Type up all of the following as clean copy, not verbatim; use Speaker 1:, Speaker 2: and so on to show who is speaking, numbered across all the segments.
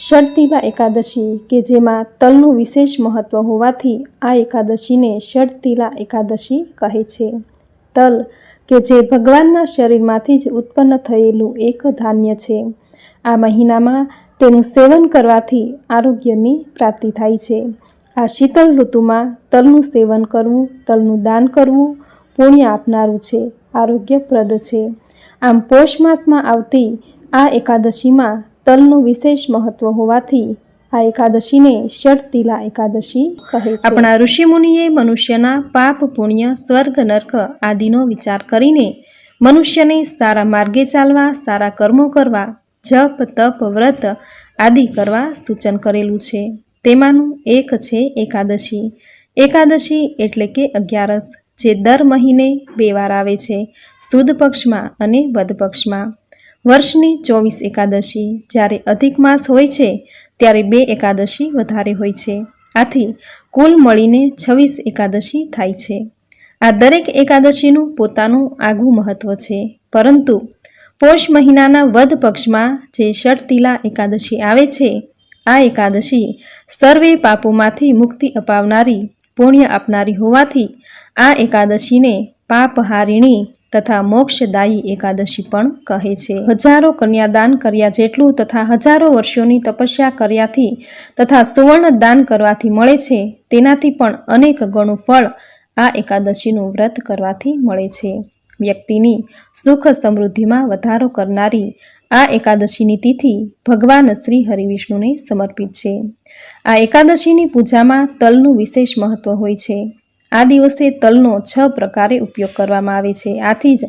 Speaker 1: ષટતિલા એકાદશી કે જેમાં તલનું વિશેષ મહત્વ હોવાથી આ એકાદશીને ષટતિલા એકાદશી કહે છે. તલ કે જે ભગવાનના શરીરમાંથી જ ઉત્પન્ન થયેલું એક ધાન્ય છે. આ મહિનામાં તેનું સેવન કરવાથી આરોગ્યની પ્રાપ્તિ થાય છે. આ શીતળ ઋતુમાં તલનું સેવન કરવું, તલનું દાન કરવું પુણ્ય આપનારું છે, આરોગ્યપ્રદ છે. આમ પોષ માસમાં આવતી આ એકાદશીમાં તલનું વિશેષ મહત્વ હોવાથી આ એકાદશીને ષટતિલા એકાદશી કહે છે. આપણા ઋષિમુનિએ મનુષ્યના પાપ પુણ્ય, સ્વર્ગ નર્ક આદિનો વિચાર કરીને મનુષ્યને સારા માર્ગે ચાલવા, સારા કર્મો કરવા, જપ તપ વ્રત આદિ કરવા સૂચન કરેલું છે. તેમાંનું એક છે એકાદશી. એકાદશી એટલે કે 11, જે દર મહિને 2 વાર આવે છે, સુદ પક્ષમાં અને વદ પક્ષમાં. વર્ષની 24 એકાદશી, જ્યારે અધિક માસ હોય છે ત્યારે 2 એકાદશી વધારે હોય છે. આથી કુલ મળીને 26 એકાદશી થાય છે. આ દરેક એકાદશીનું પોતાનું આગવું મહત્વ છે, પરંતુ પોષ મહિનાના વદ પક્ષમાં જે ષટતિલા એકાદશી આવે છે, આ એકાદશી સર્વે પાપોમાંથી મુક્તિ અપાવનારી, પુણ્ય આપનારી હોવાથી આ એકાદશીને પાપહારિણી તથા મોક્ષદાયી એકાદશી પણ કહે છે. હજારો કન્યાદાન કર્યા જેટલું તથા હજારો વર્ષોની તપસ્યા કર્યાથી તથા સુવર્ણ દાન કરવાથી મળે છે, તેનાથી પણ અનેક ગણું ફળ આ એકાદશીનું વ્રત કરવાથી મળે છે. વ્યક્તિની સુખ સમૃદ્ધિમાં વધારો કરનારી આ એકાદશીની તિથિ ભગવાન શ્રી હરિવિષ્ણુને સમર્પિત છે. આ એકાદશીની પૂજામાં તલનું વિશેષ મહત્વ હોય છે. આ દિવસે તલનો 6 પ્રકારે ઉપયોગ કરવામાં આવે છે. આથી જ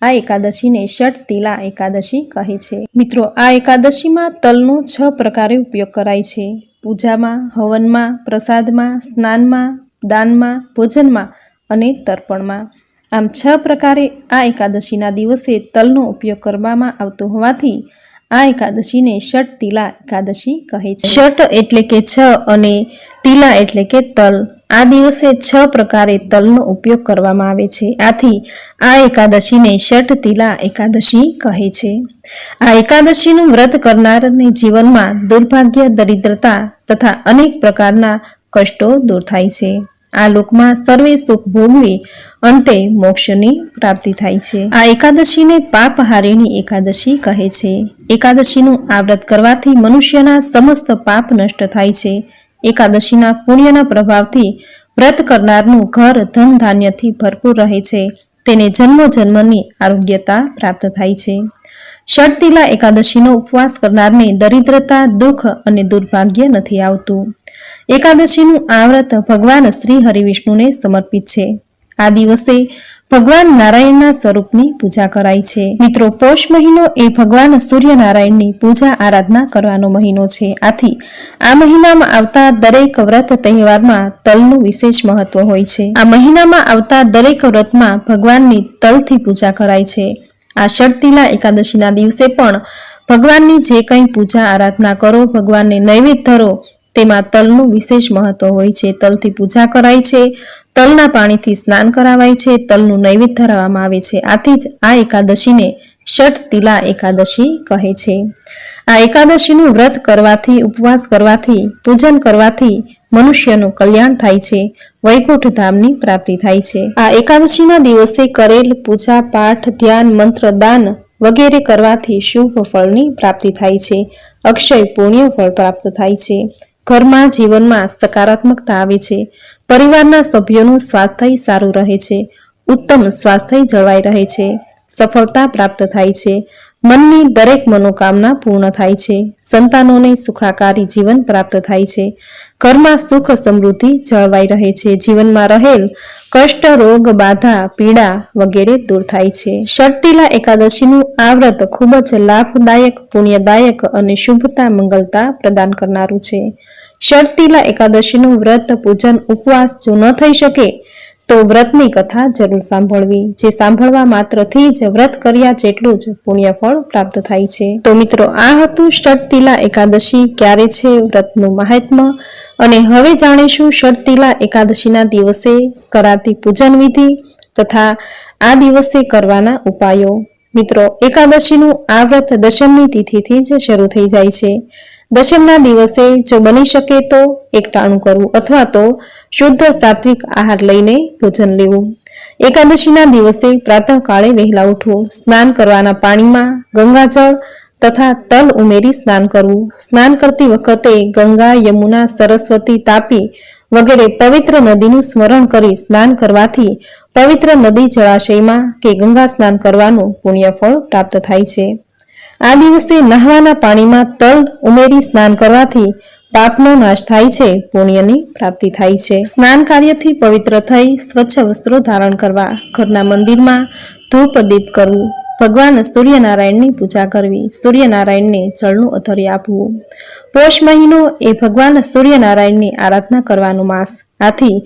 Speaker 1: આ એકાદશીને ષટતિલા એકાદશી કહે છે. મિત્રો, આ એકાદશીમાં તલનો 6 પ્રકારે ઉપયોગ કરાય છે: પૂજામાં, હવનમાં, પ્રસાદમાં, સ્નાનમાં, દાનમાં, ભોજનમાં અને તર્પણમાં. આમ 6 પ્રકારે આ એકાદશીના દિવસે તલનો ઉપયોગ કરવામાં આવતો હોવાથી આ એકાદશીને ષટતિલા એકાદશી કહે છે. ષટ એટલે કે 6 અને તિલા એટલે કે તલ. આ દિવસે 6 પ્રકારે તલનો ઉપયોગ કરવામાં આવે છે. આથી આ એકાદશીને ષટતિલા એકાદશી કહે છે. આ એકાદશીનું વ્રત કરનારને જીવનમાં દુર્ભાગ્ય, દરિદ્રતા તથા અનેક પ્રકારના કષ્ટો દૂર થાય છે. આ લોકમાં સર્વે સુખ ભોગવી અંતે મોક્ષની પ્રાપ્તિ થાય છે. આ એકાદશીને પાપહારિણી એકાદશી કહે છે. એકાદશીનું આ વ્રત કરવાથી મનુષ્યના સમસ્ત પાપ નષ્ટ થાય છે. એકાદશીના પુણ્યના પ્રભાવથી વ્રત કરનારનું ઘર ધન ધાન્યથી ભરપૂર રહે છે. તેને જન્મો જન્મની આરોગ્યતા પ્રાપ્ત થાય છે. ષટતિલા એકાદશીનો ઉપવાસ કરનારને દરિદ્રતા, દુઃખ અને દુર્ભાગ્ય નથી આવતું. એકાદશીનું આ વ્રત ભગવાન શ્રી હરિવિષ્ણુને સમર્પિત છે. આ દિવસે ભગવાન નારાયણના સ્વરૂપની પૂજા કરાય છે. મિત્રો, પોષ મહિનો એ ભગવાન સૂર્યનારાયણની પૂજા આરાધના કરવાનો મહિનો છે. આથી આ મહિનામાં આવતા દરેક વ્રત તહેવારમાં તલનું વિશેષ મહત્વ હોય છે. આ મહિનામાં આવતા દરેક વ્રતમાં ભગવાનની તલથી પૂજા કરાય છે. આ ષટતિલા એકાદશીના દિવસે પણ ભગવાનની જે કંઈ પૂજા આરાધના કરો, ભગવાનને નૈવેદ્ય ધરો, તેમાં તલનું વિશેષ મહત્વ હોય છે. તલથી પૂજા કરાય છે, તલના પાણીથી સ્નાન કરાવાય છે, તલનું નૈવેદ્ય ધરાવવામાં આવે છે. આથી જ આ એકાદશીને ષટતિલા એકાદશી કહે છે. આ એકાદશીનું વ્રત કરવાથી, ઉપવાસ કરવાથી, પૂજન કરવાથી મનુષ્યનું કલ્યાણ થાય છે, વૈકુંઠ ધામની પ્રાપ્તિ થાય છે. આ એકાદશીના દિવસે કરેલ પૂજા પાઠ, ધ્યાન, મંત્ર, દાન વગેરે કરવાથી શુભ ફળની પ્રાપ્તિ થાય છે. અક્ષય પુણ્ય ફળ પ્રાપ્ત થાય છે. ઘરમાં, જીવનમાં સકારાત્મકતા આવે છે. પરિવારના સભ્યોનું સ્વાસ્થ્ય સારું રહે છે. ઉત્તમ સ્વાસ્થ્ય જળવાઈ રહે છે. સફળતા પ્રાપ્ત થાય છે. મનની દરેક મનોકામના પૂર્ણ થાય છે. સંતાનોને સુખાકારી જીવન પ્રાપ્ત થાય છે. ઘરમાં સુખ સમૃદ્ધિ જળવાઈ રહે છે. જીવનમાં રહેલ કષ્ટ, રોગ, બાધા, પીડા વગેરે દૂર થાય છે. ષટતિલા એકાદશીનું આ વ્રત ખૂબ જ લાભદાયક, પુણ્યદાયક અને શુભતા, મંગલતા પ્રદાન કરનારું છે. ષટતિલા એકાદશીનું વ્રત, પૂજન, ઉપવાસ જો ન થઈ શકે તો વ્રતની કથા જરૂર સાંભળવી. જે સાંભળવા માત્રથી જ વ્રત કર્યા જેટલું જ પુણ્યફળ પ્રાપ્ત થાય છે. તો મિત્રો, આ હતું ષટતિલા એકાદશી ક્યારે છે, વ્રતનું મહાત્મ્ય. અને હવે જાણીશું ષટતિલા એકાદશીના દિવસે કરાતી પૂજન વિધિ તથા આ દિવસે કરવાના ઉપાયો. મિત્રો, એકાદશીનું આ વ્રત દશમની તિથિથી જ શરૂ થઈ જાય છે. દશમના દિવસે જો બની શકે તો એકટાણું કરવું અથવા તો શુદ્ધ સાત્વિક આહાર લઈને ભોજન લેવું. એકાદશીના દિવસે પ્રાતઃકાળે વહેલા ઉઠવું, સ્નાન કરવાના પાણીમાં ગંગાજળ તથા તલ ઉમેરી સ્નાન કરવું. સ્નાન કરતી વખતે ગંગા, યમુના, સરસ્વતી, તાપી વગેરે પવિત્ર નદીનું સ્મરણ કરી સ્નાન કરવાથી પવિત્ર નદી, જળાશયમાં કે ગંગા સ્નાન કરવાનું પુણ્યફળ પ્રાપ્ત થાય છે. આ દિવસે નહાવાના પાણીમાં તલ ઉમેરી સ્નાન કરવાથી પાપનો નાશ થાય છે, પુણ્યની પ્રાપ્તિ થાય છે. સ્નાન કાર્યથી પવિત્ર થઈ સ્વચ્છ વસ્ત્રો ધારણ કરવા, ઘરના મંદિરમાં ધૂપ દીપ કરવું, ભગવાન સૂર્યનારાયણની પૂજા કરવી, સૂર્યનારાયણને જળનું અધર્ય આપવું. પોષ મહિનો એ ભગવાન સૂર્યનારાયણની આરાધના કરવાનો માસ. આથી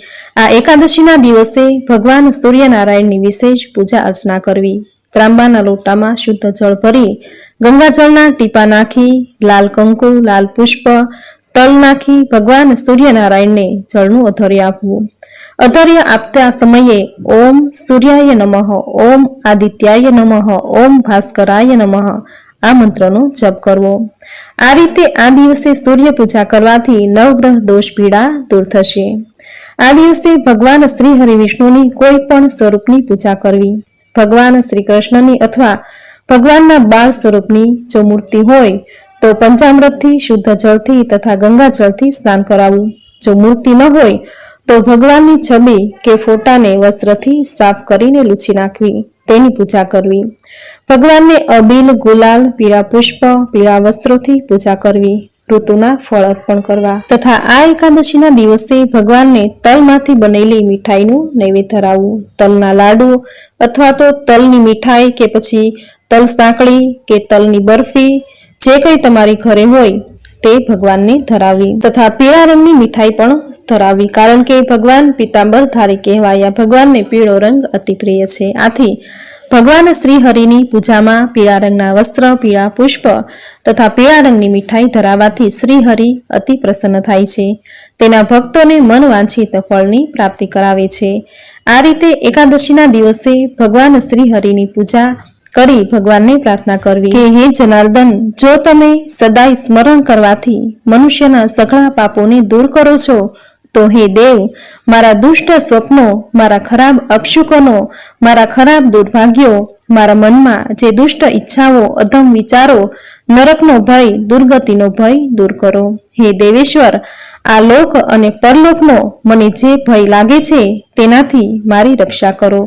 Speaker 1: આ એકાદશીના દિવસે ભગવાન સૂર્યનારાયણની વિશેષ પૂજા અર્ચના કરવી. ત્રાંબાના લોટામાં શુદ્ધ જળ ભરી ગંગાજળના ટીપા નાખી લાલ કંકુ, લાલ પુષ્પ, તલ નાખી ભગવાન સૂર્યનારાયણને જળનું અધર્ય આપવું. અધર્ય આપતા સમયે ઓમ સૂર્યાય નમઃ, ઓમ આદિત્યાય નમઃ, ઓમ ભાસ્કરાય નમઃ આ મંત્રનો જપ કરવો. આ રીતે આ દિવસે સૂર્ય પૂજા કરવાથી નવગ્રહ દોષ પીડા દૂર થશે. આ દિવસે ભગવાન શ્રી હરિ વિષ્ણુની કોઈ પણ સ્વરૂપની પૂજા કરવી. ભગવાન શ્રી કૃષ્ણની અથવા ભગવાનના બાળ સ્વરૂપની જો મૂર્તિ હોય તો પંચામૃતથી, શુદ્ધ જળથી તથા ગંગા જળથી સ્નાન કરાવવું. જો મૂર્તિ ન હોય તો ભગવાનની છબી કે ફોટાને વસ્ત્રથી સાફ કરીને લૂછી નાખવી, તેની પૂજા કરવી. ભગવાનને અબીલ, ગુલાલ, પીળા પુષ્પ, પીળા વસ્ત્રોથી પૂજા કરવી. ઋતુના ફળ અર્પણ કરવા તથા આ એકાદશીના દિવસે ભગવાનને તલમાંથી બનેલી મીઠાઈનું નૈવેદ્ય ધરાવવું. તલના લાડુ અથવા તો તલની મીઠાઈ કે પછી તલ સાંકળી કે તલની બરફી જે કંઈ તમારી ઘરે હોય તે ભગવાનને ધરાવવી તથા પીળા રંગની મીઠાઈ પણ ધરાવવી, કારણ કે ભગવાન પીતાંબરધારી કહેવાયા. ભગવાનને પીળો રંગ અતિ પ્રિય છે. આથી ભગવાન શ્રી હરિની પૂજામાં પીળા રંગના વસ્ત્ર, પીળા પુષ્પ તથા પીળા રંગની મીઠાઈ ધરાવવાથી શ્રી હરિ અતિ પ્રસન્ન થાય છે. તેના ભક્તોને મન વાંછિત ફળની પ્રાપ્તિ કરાવે છે. આ રીતે એકાદશીના દિવસે ભગવાન શ્રી હરિની પૂજા કરી ભગવાનને પ્રાર્થના કરવી કે હે જનાર્દન, જો તમે સદાય સ્મરણ કરવાથી મનુષ્યના સઘળા પાપોને દૂર કરો છો તો હે દેવ, મારા દુષ્ટ સ્વપ્નો, મારા ખરાબ અપશુકનો, મારા ખરાબ દુર્ભાગ્યો, મારા મનમાં જે દુષ્ટ ઈચ્છાઓ, અધમ વિચારો, નરકનો ભય, દુર્ગતિનો ભય દૂર કરો. હે દેવેશ્વર, આ લોક અને પરલોકનો મને જે ભય લાગે છે તેનાથી મારી રક્ષા કરો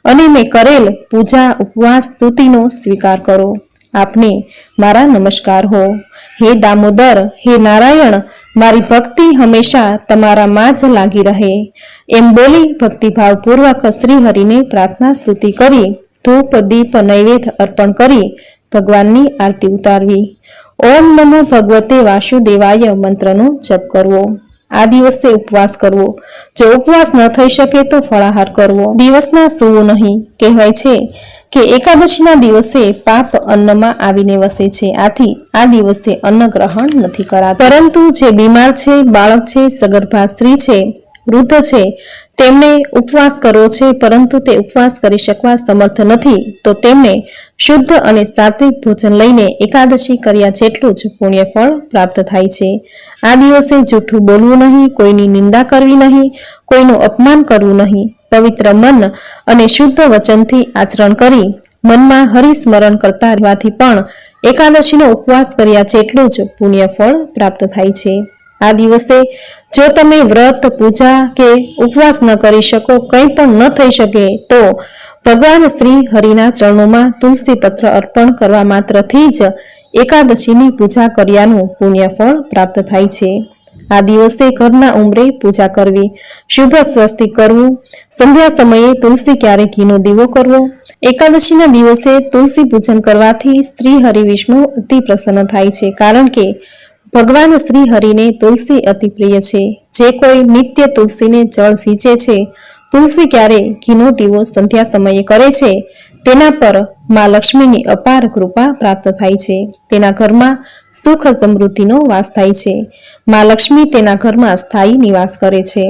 Speaker 1: અને મેં કરેલ પૂજા, ઉપવાસ, સ્તુતિનો સ્વીકાર કરો. આપને મારા નમસ્કાર હો. હે દામોદર, હે નારાયણ, મારી ભક્તિ હંમેશા તમારામાં જ લાગી રહે. એમ બોલી ભક્તિભાવપૂર્વક શ્રી હરિને પ્રાર્થના સ્તુતિ કરી ધૂપ દીપ નૈવેદ્ય અર્પણ કરી ભગવાનની આરતી ઉતારવી. ઓમ નમો ભગવતે વાસુદેવાય મંત્રનો જપ કરવો. આ દિવસે ઉપવાસ કરવો. જો ઉપવાસ ન થઈ શકે તો ફળાહાર કરવો. દિવસના સૂવું નહીં. કહેવાય છે કે એકાદશીના દિવસે પાપ અન્નમાં આવીને વસે છે. આથી આ દિવસે અન્ન ગ્રહણ નથી કરાતું. પરંતુ જે બીમાર છે, બાળક છે, સગર્ભા સ્ત્રી છે, વૃદ્ધ છે, તેમને ઉપવાસ કરવો છે પરંતુ તે ઉપવાસ કરી શકવા સમર્થ નથી, તો તેમને શુદ્ધ અને સાત્વિક ભોજન લઈને એકાદશી કર્યા જેટલું જ પુણ્યફળ પ્રાપ્ત થાય છે. આ દિવસે જૂઠું બોલવું નહીં, કોઈની નિંદા કરવી નહીં, કોઈનું અપમાન કરવું નહીં. પવિત્ર મન અને શુદ્ધ વચનથી આચરણ કરી મનમાં હરિસ્મરણ કરતા રહેવાથી પણ એકાદશીનો ઉપવાસ કર્યા જેટલું જ પુણ્યફળ પ્રાપ્ત થાય છે. આ દિવસે જો તમે વ્રત, પૂજા કે ઉપવાસ ન કરી શકો, કંઈ પણ ન થઈ શકે, તો ભગવાન શ્રી હરિના ચરણોમાં તુલસી પત્ર અર્પણ કરવા માત્રથી જ એકાદશીની પૂજા કર્યાનું પુણ્યફળ પ્રાપ્ત થાય છે. આ દિવસે ઘરના ઉંબરે પૂજા કરવી, શુભ સ્વસ્તિક કરવું, સંધ્યા સમયે તુલસી ક્યારે ઘીનો દીવો કરવો. એકાદશીના દિવસે તુલસી પૂજન કરવાથી શ્રી હરિ વિષ્ણુ અતિ પ્રસન્ન થાય છે, કારણ કે ભગવાન શ્રી હરિને તુલસી અતિ પ્રિય છે. જે કોઈ નિત્ય તુલસીને જળ સિંચે છે, તુલસી ક્યારે ઘીનો દીવો સંધ્યા સમયે કરે છે, તેના પર માં લક્ષ્મીની અપાર કૃપા પ્રાપ્ત થાય છે. તેના ઘરમાં સુખ સમૃદ્ધિનો વાસ થાય છે. માં લક્ષ્મી તેના ઘરમાં સ્થાયી નિવાસ કરે છે.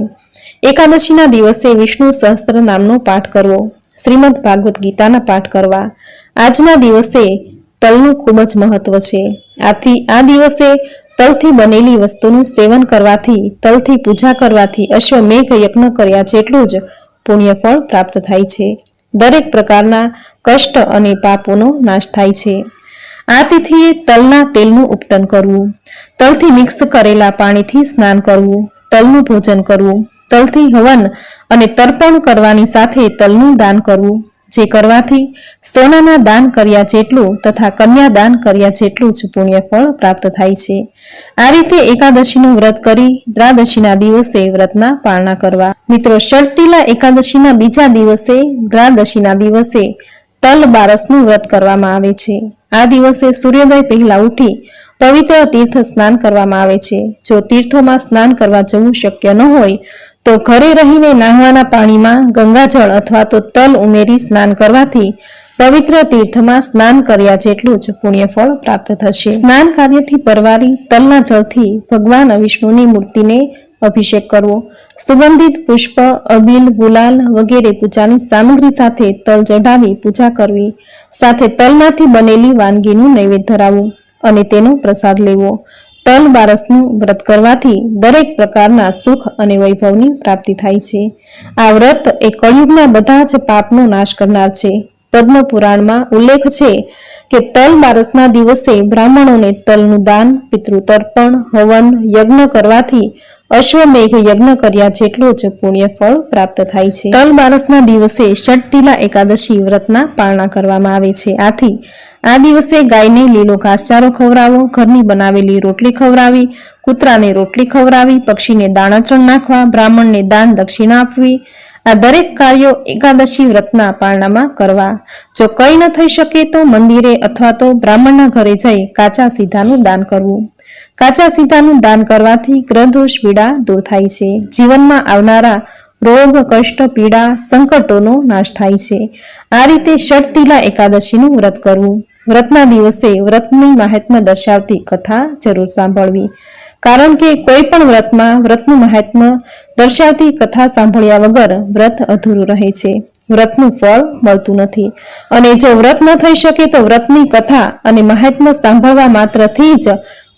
Speaker 1: એકાદશીના દિવસે વિષ્ણુ સહસ્ત્ર નામનો પાઠ કરવો, શ્રીમદ ભાગવત ગીતાના પાઠ કરવા. આજના દિવસે તલનું ખૂબ જ મહત્વ છે. આથી આ દિવસે તલથી બનેલી વસ્તુનું સેવન કરવાથી, તલથી પૂજા કરવાથી અશ્વમેઘ યજ્ઞ કર્યા જેટલું જ પુણ્યફળ પ્રાપ્ત થાય છે. દરેક પ્રકારના કષ્ટ અને પાપોનો નાશ થાય છે. આ તિથિએ તલના તેલનું ઉપટન કરવું, તલથી મિક્સ કરેલા પાણીથી સ્નાન કરવું, તલનું ભોજન કરવું, તલથી હવન અને તર્પણ કરવાની સાથે તલનું દાન કરવું, જે કરવાથી સોનાના દાન કર્યા જેટલું તથા કન્યા દાન કર્યા જેટલું જ પુણ્યફળ પ્રાપ્ત થાય છે. આ રીતે એકાદશીનું વ્રત કરી દ્વાદશીના દિવસે વ્રતના પારણા કરવા. મિત્રો, ષટતિલા એકાદશીના બીજા દિવસે દ્વાદશીના દિવસે તલ બારસનું વ્રત કરવામાં આવે છે. આ દિવસે સૂર્યોદય પહેલા ઉઠી પવિત્ર તીર્થ સ્નાન કરવામાં આવે છે. જો તીર્થોમાં સ્નાન કરવા જવું શક્ય ન હોય તો ઘરે રહીને નહાવાના પાણીમાં ગંગાજળ અથવા તો તલ ઉમેરી સ્નાન કરવાથી પવિત્ર તીર્થમાં સ્નાન કર્યા જેટલું જ પુણ્યફળ પ્રાપ્ત થશે. સ્નાન કાર્યથી પરવારી તલના જળથી ભગવાન વિષ્ણુની મૂર્તિને અભિષેક કરવો. સુગંધિત પુષ્પ, અબીલ, ગુલાલ વગેરે પૂજાની સામગ્રી સાથે તલ ચઢાવી પૂજા કરવી. સાથે તલમાંથી બનેલી વાનગીનું નૈવેદ્ય ધરાવવું અને તેનો પ્રસાદ લેવો. તલ બારસનું વ્રત કરવાથી દરેક પ્રકારના સુખ અને વૈભવની પ્રાપ્તિ થાય છે. આ વ્રત એ કળિયુગના બધા જ પાપનો નાશ કરનાર છે. પદ્મ પુરાણમાં ઉલ્લેખ છે કે તલ બારસના દિવસે બ્રાહ્મણોને તલનું દાન, પિતૃતર્પણ, હવન, યજ્ઞ કરવાથી અશ્વમેઘ યજ્ઞ કર્યા જેટલું જ પુણ્યફળ પ્રાપ્ત થાય છે. તલ બારસના દિવસે ષટતિલા એકાદશી વ્રતના પારણા કરવામાં આવે છે. આથી આ દિવસે ગાયને લીલો ઘાસચારો ખવડાવો, ઘરની બનાવેલી રોટલી ખવડાવી, કૂતરાને રોટલી ખવડાવી, પક્ષીને દાણાચણ નાખવા, બ્રાહ્મણને દાન દક્ષિણા આપવી. આ દરેક કાર્યો એકાદશી વ્રતના પારણામાં કરવા. જો કંઈ ન થઈ શકે તો મંદિરે અથવા તો બ્રાહ્મણના ઘરે જઈ કાચા સીધાનું દાન કરવું. કાચા સીધાનું દાન કરવાથી ગ્રહદોષ પીડા દૂર થાય છે. જીવનમાં આવનારા રોગ, કષ્ટ, પીડા, સંકટોનો નાશ થાય છે. આ રીતે ષટતિલા એકાદશીનું વ્રત કરવું. વ્રતના દિવસે વ્રતની મહાત્મ્ય દર્શાવતી કથા જરૂર સાંભળવી. કારણ કે કોઈ પણ વ્રતમાં વ્રતનું મહાત્મ્ય દર્શાવતી કથા સાંભળ્યા વગર વ્રત અધૂરું રહે છે. વ્રતનું ફળ મળતું નથી. અને જો વ્રત ન થઈ શકે તો વ્રતની કથા અને મહાત્મ્ય સાંભળવા માત્રથી જ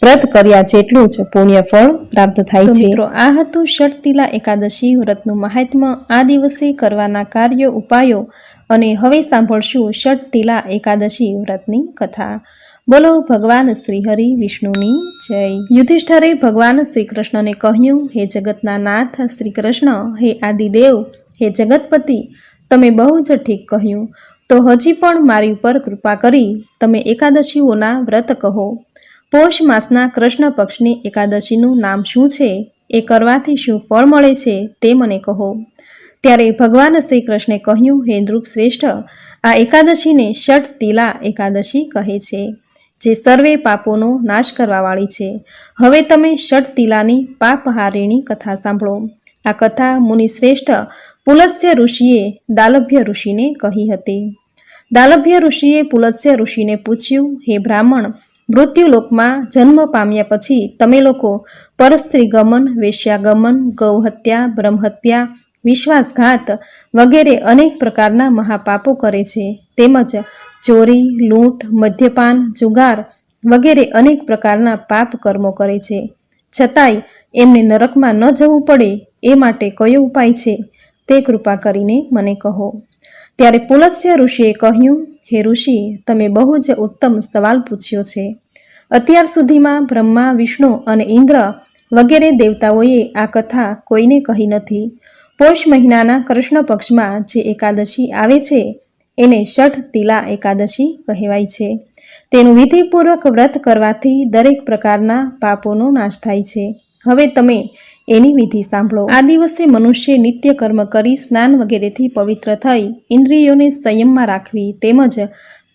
Speaker 1: વ્રત કર્યા જેટલું જ પુણ્ય ફળ પ્રાપ્ત થાય છે. મિત્રો, આ હતું ષટતિલા એકાદશી વ્રતનું મહાત્મ્ય, આ દિવસે કરવાના કાર્યો, ઉપાયો. અને હવે સાંભળશું ષટતિલા એકાદશી વ્રતની કથા. બોલો ભગવાન શ્રી હરિ વિષ્ણુની જય. યુધિષ્ઠરે ભગવાન શ્રી કૃષ્ણને કહ્યું, હે જગતના નાથ શ્રી કૃષ્ણ, હે આદિદેવ, હે જગતપતિ, તમે બહુ જ ઠીક કહ્યું. તો હજી પણ મારી ઉપર કૃપા કરી તમે એકાદશીઓના વ્રત કહો. પોષ માસના કૃષ્ણ પક્ષની એકાદશીનું નામ શું છે? એ કરવાથી શું ફળ મળે છે તે મને કહો. ત્યારે ભગવાન શ્રી કૃષ્ણે કહ્યું, હે નૃપ શ્રેષ્ઠ, આ એકાદશીને ષટતિલા એકાદશી કહે છે, જે સર્વે પાપોનો નાશ કરવાવાળી છે. હવે તમે ષટતિલાની પાપહારિણી કથા સાંભળો. આ કથા મુનિશ્રેષ્ઠ પુલત્સ્ય ઋષિએ દાલભ્ય ઋષિને કહી હતી. દાલભ્ય ઋષિએ પુલત્સ્ય ઋષિને પૂછ્યું, હે બ્રાહ્મણ, મૃત્યુલોકમાં જન્મ પામ્યા પછી તમે લોકો પરસ્ત્રી ગમન, વેશ્યાગમન, ગૌહત્યા, બ્રહ્મહત્યા, વિશ્વાસઘાત વગેરે અનેક પ્રકારના મહાપાપો કરે છે. તેમજ ચોરી, લૂંટ, મદ્યપાન, જુગાર વગેરે અનેક પ્રકારના પાપ કર્મો કરે છે. છતાંય એમને નરકમાં ન જવું પડે એ માટે કયો ઉપાય છે તે કૃપા કરીને મને કહો. ત્યારે પુલત્સ્ય ઋષિએ કહ્યું, હે ઋષિ, તમે બહુ જ ઉત્તમ સવાલ પૂછ્યો છે. અત્યાર સુધીમાં બ્રહ્મા, વિષ્ણુ અને ઇન્દ્ર વગેરે દેવતાઓએ આ કથા કોઈને કહી નથી. પોષ મહિનાના કૃષ્ણ પક્ષમાં જે એકાદશી આવે છે એને ષટતિલા એકાદશી કહેવાય છે. તેનું વિધિપૂર્વક વ્રત કરવાથી દરેક પ્રકારના પાપોનો નાશ થાય છે. હવે તમે એની વિધિ સાંભળો. આ દિવસે મનુષ્ય નિત્ય કર્મ કરી સ્નાન વગેરેથી પવિત્ર થઈ ઇન્દ્રિયોને સંયમમાં રાખવી, તેમજ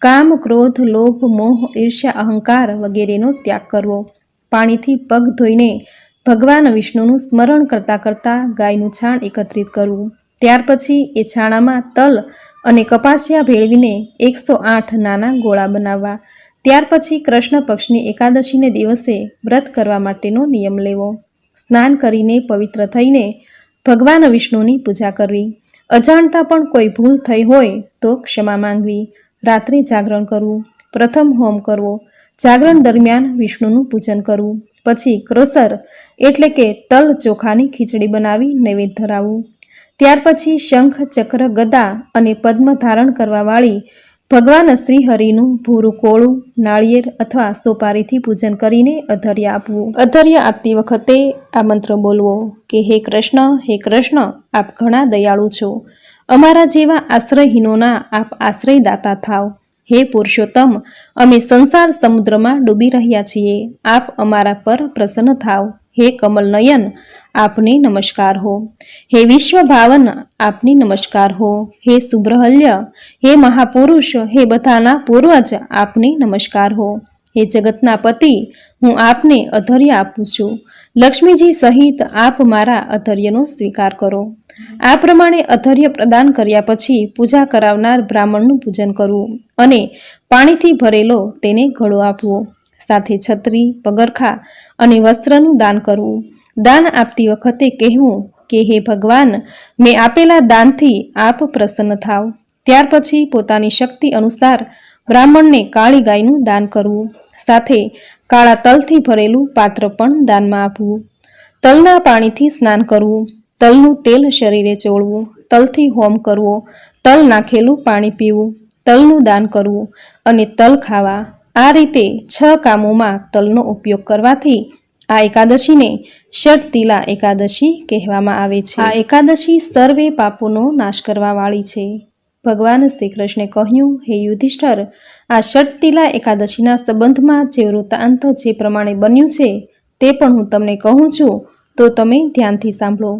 Speaker 1: કામ, ક્રોધ, લોભ, મોહ, ઈર્ષ્યા, અહંકાર વગેરેનો ત્યાગ કરવો. પાણીથી પગ ધોઈને ભગવાન વિષ્ણુનું સ્મરણ કરતાં કરતાં ગાયનું છાણ એકત્રિત કરવું. ત્યાર પછી એ છાણામાં તલ અને કપાસિયા ભેળવીને 108 નાના ગોળા બનાવવા. ત્યાર પછી કૃષ્ણ પક્ષની એકાદશીને દિવસે વ્રત કરવા માટેનો નિયમ લેવો. સ્નાન કરીને પવિત્ર થઈને ભગવાન વિષ્ણુની પૂજા કરવી. અજાણતા પણ કોઈ ભૂલ થઈ હોય તો ક્ષમા માંગવી. રાત્રે જાગરણ કરવું. પ્રથમ હોમ કરવો. જાગરણ દરમિયાન વિષ્ણુનું પૂજન કરવું. પછી ક્રોસર એટલે કે તલ ચોખાની ખીચડી બનાવી નૈવેદ્ય ધરાવવું. ત્યાર પછી શંખ, ચક્ર, ગદા અને પદ્મ ધારણ કરવાવાળી ભગવાન શ્રીહરિનું ભૂરું કોળું, નાળિયેર અથવા સોપારીથી પૂજન કરીને અધર્ય આપવું. અધર્ય આપતી વખતે આ મંત્ર બોલવો કે હે કૃષ્ણ, આપ ઘણા દયાળુ છો. અમારા જેવા આશ્રયહીનોના આપ આશ્રયદાતા થાવ. હે પુરુષોત્તમ, અમે સંસાર સમુદ્રમાં ડૂબી રહ્યા છીએ. આપ અમારા પર પ્રસન્ન થાવ. હે કમલ નયન, આપને નમસ્કાર હો. હે વિશ્વભાવન, આપની નમસ્કાર હો. હે સુબ્રહલ્ય, હે મહાપુરુષ, હે બધાના પૂર્વજ, આપને નમસ્કાર હો. હે જગતના પતિ, હું આપને અધર્ય આપું છું. લક્ષ્મીજી સહિત આપ મારા અધર્યનો સ્વીકાર કરો. આ પ્રમાણે અધર્ય પ્રદાન કર્યા પછી પૂજા કરાવનાર બ્રાહ્મણનું પૂજન કરવું અને પાણીથી ભરેલો તેને ઘડો આપવો. સાથે છત્રી, પગરખા અને વસ્ત્રનું દાન કરવું. દાન આપતી વખતે કહેવું કે હે ભગવાન, મેં આપેલા દાનથી આપ પ્રસન્ન થાવ. ત્યાર પછી પોતાની શક્તિ અનુસાર બ્રાહ્મણને કાળી ગાયનું દાન કરવું. સાથે કાળા તલથી ભરેલું પાત્ર પણ દાનમાં આપવું. તલના પાણીથી સ્નાન કરવું. તલનું તેલ શરીરે ચોળવું. તલથી હોમ કરવો. તલ નાખેલું પાણી પીવું. તલનું દાન કરવું અને તલ ખાવા. આ રીતે 6 કામોમાં તલનો ઉપયોગ કરવાથી આ એકાદશીને ષટતિલા એકાદશી કહેવામાં આવે છે. આ એકાદશી સર્વે પાપોનો નાશ કરવાવાળી છે. ભગવાન શ્રી કૃષ્ણે કહ્યું, હે યુધિષ્ઠર, આ ષટતિલા એકાદશીના સંબંધમાં જે વૃત્તાંત જે પ્રમાણે બન્યું છે તે પણ હું તમને કહું છું, તો તમે ધ્યાનથી સાંભળો.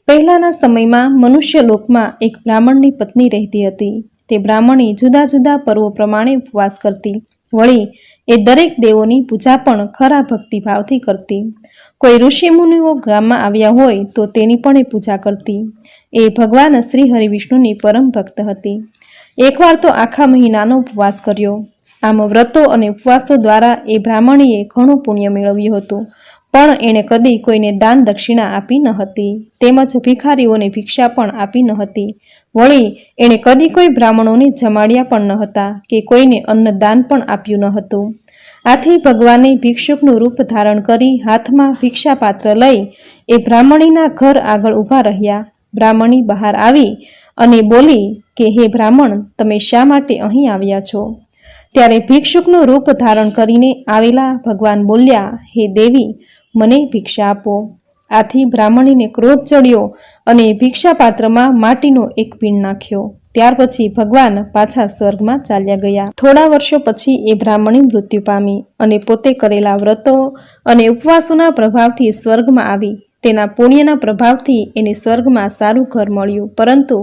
Speaker 1: પહેલાના સમયમાં મનુષ્ય લોકમાં એક બ્રાહ્મણની પત્ની રહેતી હતી. તે બ્રાહ્મણી જુદા જુદા પર્વો પ્રમાણે ઉપવાસ કરતી. વળી એ દરેક દેવોની પૂજા પણ ખરા ભક્તિભાવથી કરતી. કોઈ ઋષિમુનિઓ ગામમાં આવ્યા હોય તો તેની પણ એ પૂજા કરતી. એ ભગવાન શ્રી હરિવિષ્ણુની પરમ ભક્ત હતી. એકવાર તો આખા મહિનાનો ઉપવાસ કર્યો. આમ વ્રતો અને ઉપવાસો દ્વારા એ બ્રાહ્મણીએ ઘણું પુણ્ય મેળવ્યું હતું. પણ એણે કદી કોઈને દાન દક્ષિણા આપી ન હતી. તેમજ ભિખારીઓને ભિક્ષા પણ આપી ન હતી. વળી એણે કદી કોઈ બ્રાહ્મણોને જમાડ્યા પણ ન હતા કે કોઈને અન્નદાન પણ આપ્યું ન હતું. આથી ભગવાને ભિક્ષુકનું રૂપ ધારણ કરી હાથમાં ભિક્ષા પાત્ર લઈ એ બ્રાહ્મણીના ઘર આગળ ઊભા રહ્યા. બ્રાહ્મણી બહાર આવી અને બોલી કે હે બ્રાહ્મણ, તમે શા માટે અહીં આવ્યા છો? ત્યારે ભિક્ષુકનું રૂપ ધારણ કરીને આવેલા ભગવાન બોલ્યા, હે દેવી, મને ભિક્ષા આપો. આથી બ્રાહ્મણીને ક્રોધ ચડ્યો અને ભિક્ષા પાત્રમાં માટીનો એક પીંડ નાખ્યો. ત્યાર પછી ભગવાન પાછા સ્વર્ગમાં ચાલ્યા ગયા. થોડા વર્ષો પછી એ બ્રાહ્મણી મૃત્યુ પામી અને પોતે કરેલા વ્રતો અને ઉપવાસોના પ્રભાવથી સ્વર્ગમાં આવી. તેના પુણ્યના પ્રભાવથી એને સ્વર્ગમાં સારું ઘર મળ્યું, પરંતુ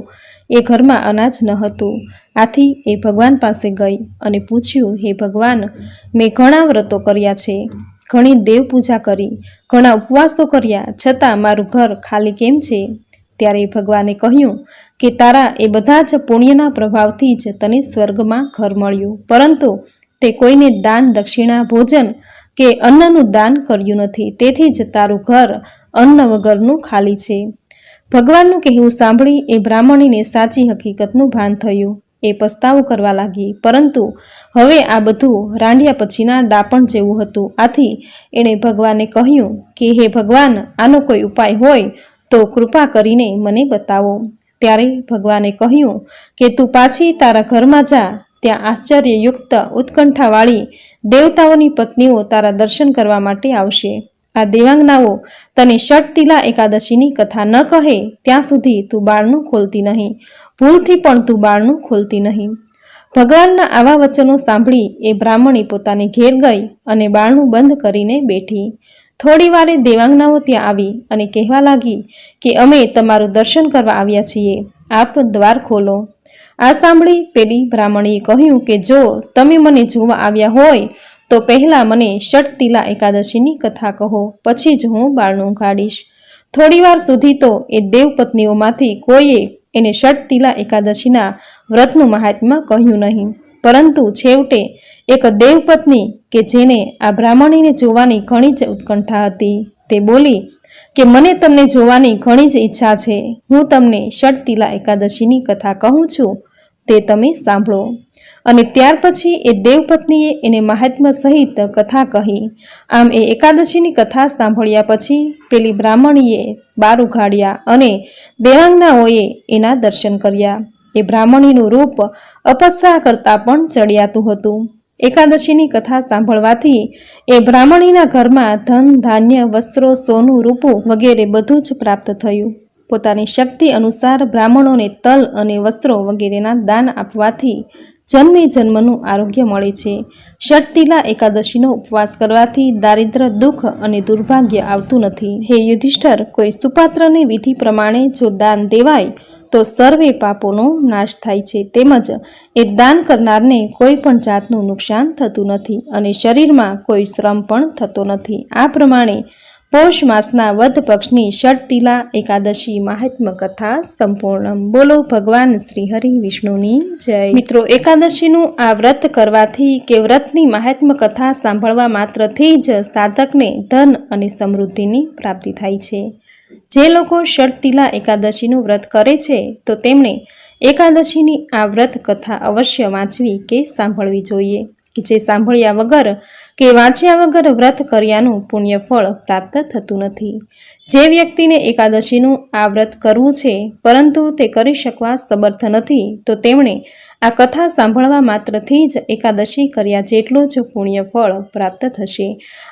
Speaker 1: એ ઘરમાં અનાજ ન હતું. આથી એ ભગવાન પાસે ગઈ અને પૂછ્યું, હે ભગવાન, મેં ઘણા વ્રતો કર્યા છે, ઘણી દેવ પૂજા કરી, ઘણા ઉપવાસો કર્યા, છતાં મારું ઘર ખાલી કેમ છે? ત્યારે ભગવાને કહ્યું કે તારા એ બધા જ પુણ્યના પ્રભાવથી જ તને સ્વર્ગમાં ઘર મળ્યું, પરંતુ તે કોઈને દાન દક્ષિણા, ભોજન કે અન્નનું દાન કર્યું નથી. તેથી જ તારું ઘર અન્ન વગરનું ખાલી છે. ભગવાનનું કહેવું સાંભળી એ બ્રાહ્મણીને સાચી હકીકતનું ભાન થયું. એ પસ્તાવો કરવા લાગી, પરંતુ હવે આ બધું રાંડ્યા પછીના ડાપણ જેવું હતું. આથી એણે ભગવાનને કહ્યું કે હે ભગવાન, આનો કોઈ ઉપાય હોય તો કૃપા કરીને મને બતાવો. ત્યારે ભગવાને કહ્યું કે તું પાછી તારા ઘરમાં જા. ત્યાં આશ્ચર્યયુક્ત ઉત્કંઠાવાળી દેવતાઓની પત્નીઓ તારા દર્શન કરવા માટે આવશે. આ દેવાંગનાઓ તને ષટતિલા એકાદશીની કથા ન કહે ત્યાં સુધી તું બારણું ખોલતી નહીં. ભૂલથી પણ તું બારણું ખોલતી નહીં. ભગવાનના આવા વચનો સાંભળી એ બ્રાહ્મણી પોતાને ઘેર ગઈ અને બારણું બંધ કરીને બેઠી. થોડી વારે દેવાંગનાઓ ત્યાં આવી અને કહેવા લાગી કે અમે તમારું દર્શન કરવા આવ્યા છીએ, આપ દ્વાર ખોલો. આ સાંભળી પેલી બ્રાહ્મણીએ કહ્યું કે જો તમે મને જોવા આવ્યા હોય તો પહેલા મને ષટતિલા એકાદશીની કથા કહો, પછી જ હું બારણું કાઢીશ. થોડી વાર સુધી તો એ દેવપત્નીઓમાંથી કોઈએ એને ષટતિલા એકાદશીના વ્રતનું મહાત્મ્ય કહ્યું નહીં, પરંતુ છેવટે એક દેવપત્ની કે જેને આ બ્રાહ્મણીને જોવાની ઘણી જ ઉત્કંઠા હતી, તે બોલી કે મને તમને જોવાની ઘણી જ ઈચ્છા છે. હું તમને ષટતિલા એકાદશીની કથા કહું છું, તે તમે સાંભળો. અને ત્યાર પછી એ દેવપત્નીએ એને મહાત્મ્ય સહિત કથા કહી. આમ એ એકાદશીની કથા સાંભળ્યા પછી પેલી બ્રાહ્મણીએ બાર ઉઘાડ્યા અને દેવાંગનાઓએ એના દર્શન કર્યા. એ બ્રાહ્મણીનું રૂપ અપસ્યા કરતાં પણ ચડિયાતું હતું. એકાદશીની કથા સાંભળવાથી એ બ્રાહ્મણીના ઘરમાં ધન, ધાન્ય, વસ્ત્રો, સોનું, રૂપું વગેરે બધું જ પ્રાપ્ત થયું. પોતાની શક્તિ અનુસાર બ્રાહ્મણોને તલ અને વસ્ત્રો વગેરેના દાન આપવાથી જન્મે જન્મનું આરોગ્ય મળે છે. ષટતિલા એકાદશીનો ઉપવાસ કરવાથી દારિદ્ર, દુઃખ અને દુર્ભાગ્ય આવતું નથી. હે યુધિષ્ઠર, કોઈ સુપાત્રને વિધિ પ્રમાણે જો દાન દેવાય તો સર્વે પાપોનો નાશ થાય છે. તેમજ એ દાન કરનારને કોઈ પણ જાતનું નુકસાન થતું નથી અને શરીરમાં કોઈ શ્રમ પણ થતો નથી. આ પ્રમાણે પૌષ માસના વદ પક્ષની ષટતિલા એકાદશી મહાત્મ્ય કથા સંપૂર્ણ. બોલો ભગવાન શ્રી હરિ વિષ્ણુની જય. મિત્રો, એકાદશીનું આ વ્રત કરવાથી કે વ્રતની મહાત્મ્ય કથા સાંભળવા માત્રથી જ સાધકને ધન અને સમૃદ્ધિની પ્રાપ્તિ થાય છે. જે લોકો ષટતિલા એકાદશીનું વ્રત કરે છે તો તેમણે એકાદશીની આ વ્રત કથા અવશ્ય વાંચવી કે સાંભળવી જોઈએ. કે જે સાંભળ્યા વગર કે વાંચ્યા વગર વ્રત કર્યાનું પુણ્ય ફળ પ્રાપ્ત થતું નથી. જે વ્યક્તિને એકાદશીનું આ વ્રત કરવું છે પરંતુ તે કરી શકવા સમર્થ નથી તો તેમણે આ કથા સાંભળવા માત્રથી જ એકાદશી કર્યા જેટલું જ પુણ્ય ફળ પ્રાપ્ત થશે.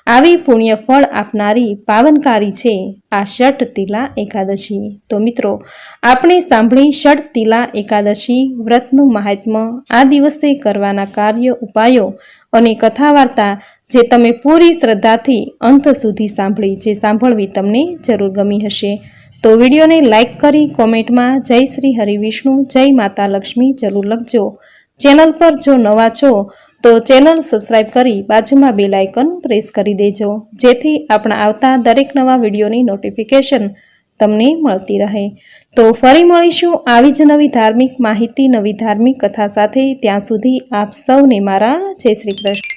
Speaker 1: આવી પુણ્ય ફળ આપનારી પાવનકારી છે આ ષટતિલા એકાદશી. તો મિત્રો, આપણે સાંભળી ષટતિલા એકાદશી વ્રતનું મહાત્મ્ય, આ દિવસે કરવાના કાર્ય, ઉપાયો અને કથા વાર્તા જે તમે પૂરી શ્રદ્ધાથી અંત સુધી સાંભળી, જે સાંભળવી તમને જરૂર ગમી હશે. તો વિડીયોને લાઇક કરી કોમેન્ટમાં જય શ્રી હરિવિષ્ણુ, જય માતા લક્ષ્મી જરૂર લખજો. ચેનલ પર જો નવા છો તો ચેનલ સબસ્ક્રાઈબ કરી બાજુમાં બેલ આઇકન પ્રેસ કરી દેજો, જેથી આપણા આવતા દરેક નવા વિડીયોની નોટિફિકેશન તમને મળતી રહે. તો ફરી મળીશું આવી જ નવી ધાર્મિક માહિતી, નવી ધાર્મિક કથા સાથે. ત્યાં સુધી આપ સૌને મારા જય શ્રી કૃષ્ણ.